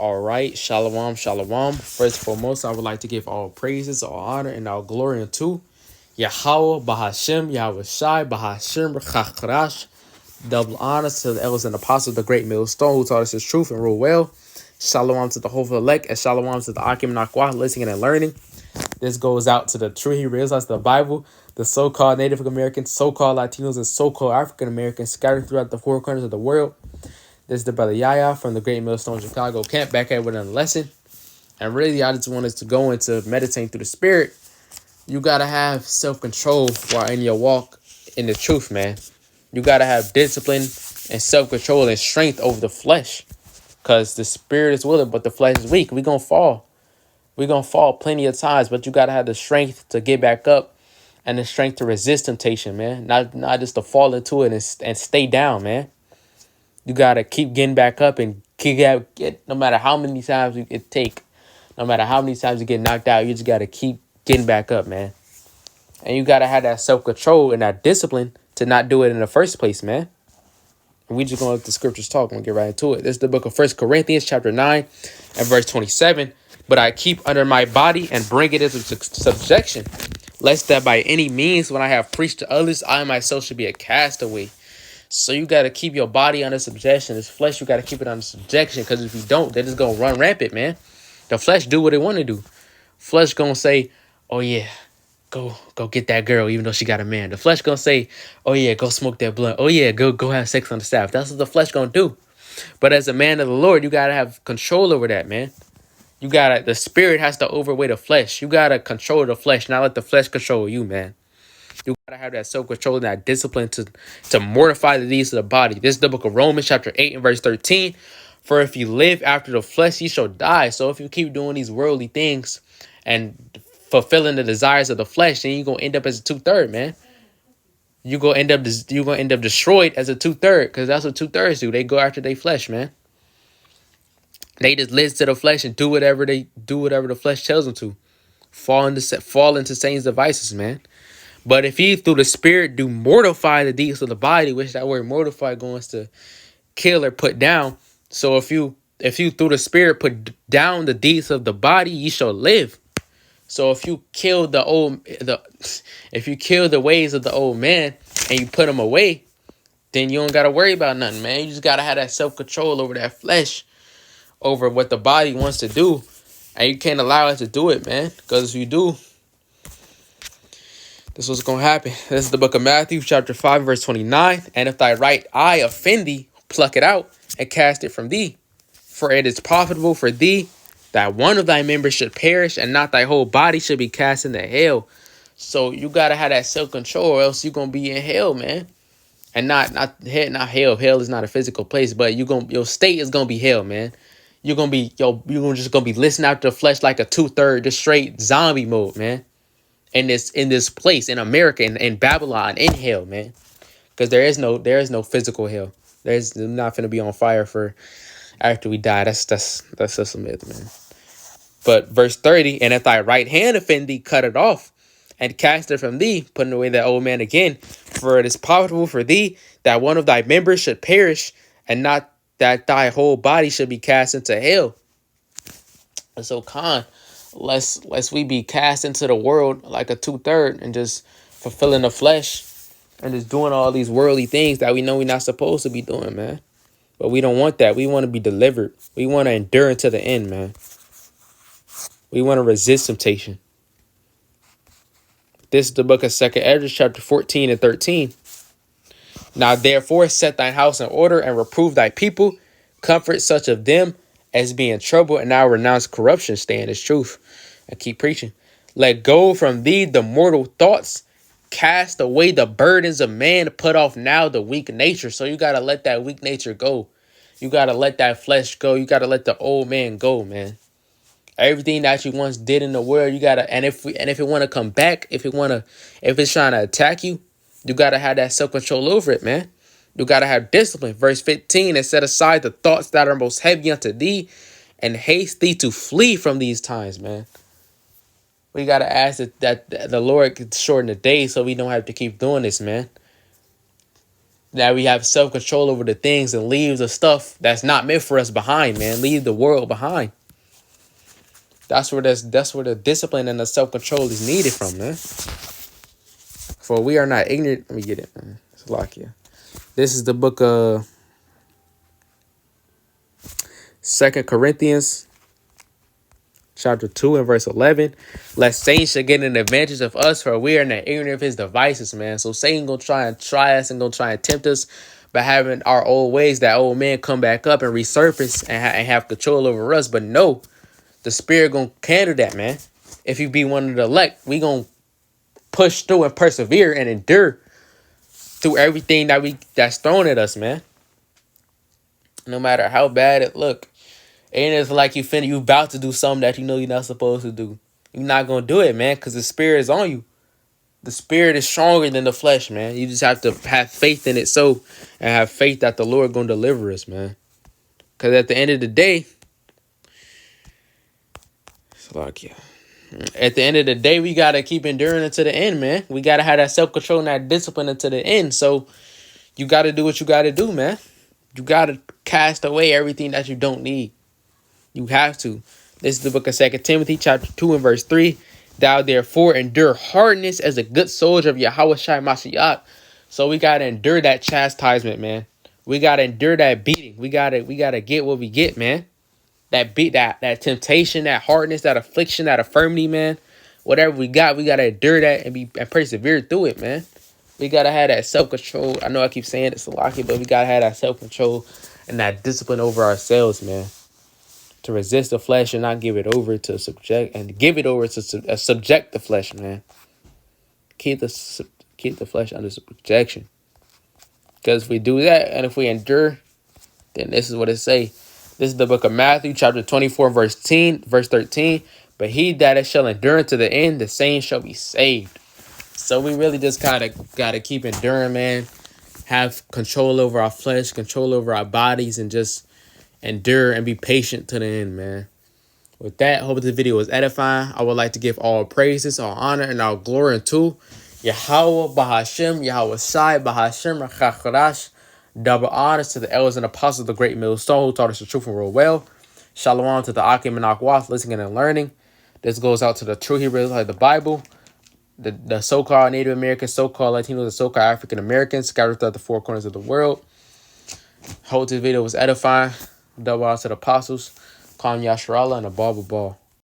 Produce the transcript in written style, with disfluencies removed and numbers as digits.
All right, shalom, shalom. First and foremost, I would like to give all praises, all honor, and all glory unto Yahweh, Bahashem, Yahweh Shai, Bahashem, Chachrash. Double honors to the elders and apostles, the great millstone who taught us his truth and rule well. Shalom to the whole elect, and shalom to the Akim Nakwa, listening and learning. This goes out to the true Hebrew Israelites, the Bible, the so-called Native Americans, so-called Latinos, and so-called African Americans scattered throughout the four corners of the world. This is the brother Yaya from the Great Millstone Chicago camp, back at with another lesson. And really, I just wanted to go into meditating through the spirit. You got to have self-control while in your walk in the truth, man. You got to have discipline and self-control and strength over the flesh. Because the spirit is willing, but the flesh is weak. We're going to fall. We're going to fall plenty of times, but you got to have the strength to get back up and the strength to resist temptation, man. Not just to fall into it and stay down, man. You got to keep getting back up and get no matter how many times it take. No matter how many times you get knocked out, you just got to keep getting back up, man. And you got to have that self-control and that discipline to not do it in the first place, man. And we just going to let the scriptures talk and get right into it. This is the book of 1 Corinthians chapter 9 and verse 27. But I keep under my body and bring it into subjection, lest that by any means when I have preached to others, I myself should be a castaway. So you got to keep your body under subjection. This flesh, you got to keep it under subjection. Because if you don't, they're just going to run rampant, man. The flesh do what they want to do. Flesh going to say, oh, yeah, go get that girl, even though she got a man. The flesh going to say, oh, yeah, go smoke that blunt. Oh, yeah, go have sex on the staff. That's what the flesh going to do. But as a man of the Lord, you got to have control over that, man. The spirit has to overweigh the flesh. You got to control the flesh, not let the flesh control you, man. You got to have that self-control and that discipline to mortify the deeds of the body. This is the book of Romans chapter 8 and verse 13. For if you live after the flesh, you shall die. So if you keep doing these worldly things and fulfilling the desires of the flesh, then you're going to end up as a 2/3, man. You're going to end up destroyed as a 2/3 because that's what 2/3 do. They go after their flesh, man. They just listen to the flesh and do whatever the flesh tells them to. Fall into Satan's devices, man. But if you through the spirit do mortify the deeds of the body, which that word mortify goes to kill or put down. So if you through the spirit put down the deeds of the body, you shall live. So if you kill the ways of the old man and you put them away, then you don't gotta worry about nothing, man. You just gotta have that self-control over that flesh, over what the body wants to do, and you can't allow it to do it, man. Because if you do, this is what's going to happen. This is the book of Matthew, chapter 5, verse 29. And if thy right eye offend thee, pluck it out and cast it from thee. For it is profitable for thee that one of thy members should perish and not thy whole body should be cast into hell. So you got to have that self-control or else you're going to be in hell, man. And not hell. Hell is not a physical place, but your state is going to be hell, man. You're just going to be listening out to the flesh like a 2/3, just straight zombie mode, man. In this place in America, in Babylon, in hell, man, because there is no physical hell. There's not gonna be on fire for after we die. That's just a myth, man. But verse 30, and if thy right hand offend thee, cut it off, and cast it from thee, putting away that old man again. For it is profitable for thee that one of thy members should perish, and not that thy whole body should be cast into hell. And so, lest we be cast into the world like a 2/3 and just fulfilling the flesh and just doing all these worldly things that we know we're not supposed to be doing, man. But we don't want that. We want to be delivered. We want to endure until the end, man. We want to resist temptation. This is the book of 2 Ezra, chapter 14 and 13. Now therefore set thine house in order and reprove thy people. Comfort such of them as be in trouble, and now renounce corruption, stay in his truth, and keep preaching. Let go from thee the mortal thoughts, cast away the burdens of man, put off now the weak nature. So you got to let that weak nature go. You got to let that flesh go. You got to let the old man go, man. Everything that you once did in the world, you got to, and if it want to come back, if it's trying to attack you, you got to have that self-control over it, man. You got to have discipline. Verse 15, and set aside the thoughts that are most heavy unto thee, and haste thee to flee from these times, man. We got to ask that the Lord could shorten the day so we don't have to keep doing this, man. That we have self-control over the things and leave the stuff that's not meant for us behind, man. Leave the world behind. That's where the discipline and the self-control is needed from, man. For we are not ignorant. Let me get it, man. It's lock here. This is the book of 2 Corinthians chapter 2 and verse 11. Lest Satan should get an advantage of us, for we are not ignorant of his devices, man. So Satan gonna try us and gonna try and tempt us by having our old ways, that old man come back up and resurface and have control over us. But no, the spirit gonna handle that, man. If you be one of the elect, we gonna push through and persevere and endure through everything that's thrown at us, man. No matter how bad it look. Ain't it's like you about to do something that you know you're not supposed to do. You're not gonna do it, man, because the spirit is on you. The spirit is stronger than the flesh, man. You just have to have faith in it, and have faith that the Lord gonna deliver us, man. Because at the end of the day, it's like, yeah. At the end of the day, we gotta keep enduring until the end, man. We gotta have that self-control and that discipline until the end. So you gotta do what you gotta do, man. You gotta cast away everything that you don't need. You have to. This is the book of 2 Timothy, chapter 2 and verse 3. Thou therefore endure hardness as a good soldier of Yahawashi Mashiach. So we gotta endure that chastisement, man. We gotta endure that beating. We gotta get what we get, man. That temptation, that hardness, that affliction, that infirmity, man. Whatever we gotta endure that and persevere through it, man. We gotta have that self-control. I know I keep saying it's a lot, but we gotta have that self-control and that discipline over ourselves, man. To resist the flesh and not give it over to subject the flesh, man. Keep the flesh under subjection. Because if we do that and if we endure, then this is what it say. This is the book of Matthew, chapter 24, verse 13. But he that shall endure to the end, the same shall be saved. So we really just gotta keep enduring, man. Have control over our flesh, control over our bodies, and just endure and be patient to the end, man. With that, I hope this video was edifying. I would like to give all praises, all honor, and all glory unto Yahweh Bahashim, Yahweh Shai Bahashim Rachacharash. Double honors to the elders and apostles of the great millstone who taught us the truth and rule well. Shalom to the Akim and Akwath listening and learning. This goes out to the true Hebrews like the Bible, the so-called Native Americans, so-called Latinos, the so-called African Americans scattered throughout the four corners of the world. Hope this video was edifying. Double honors to the apostles. Kwam Yasharallah and a Baba Ball.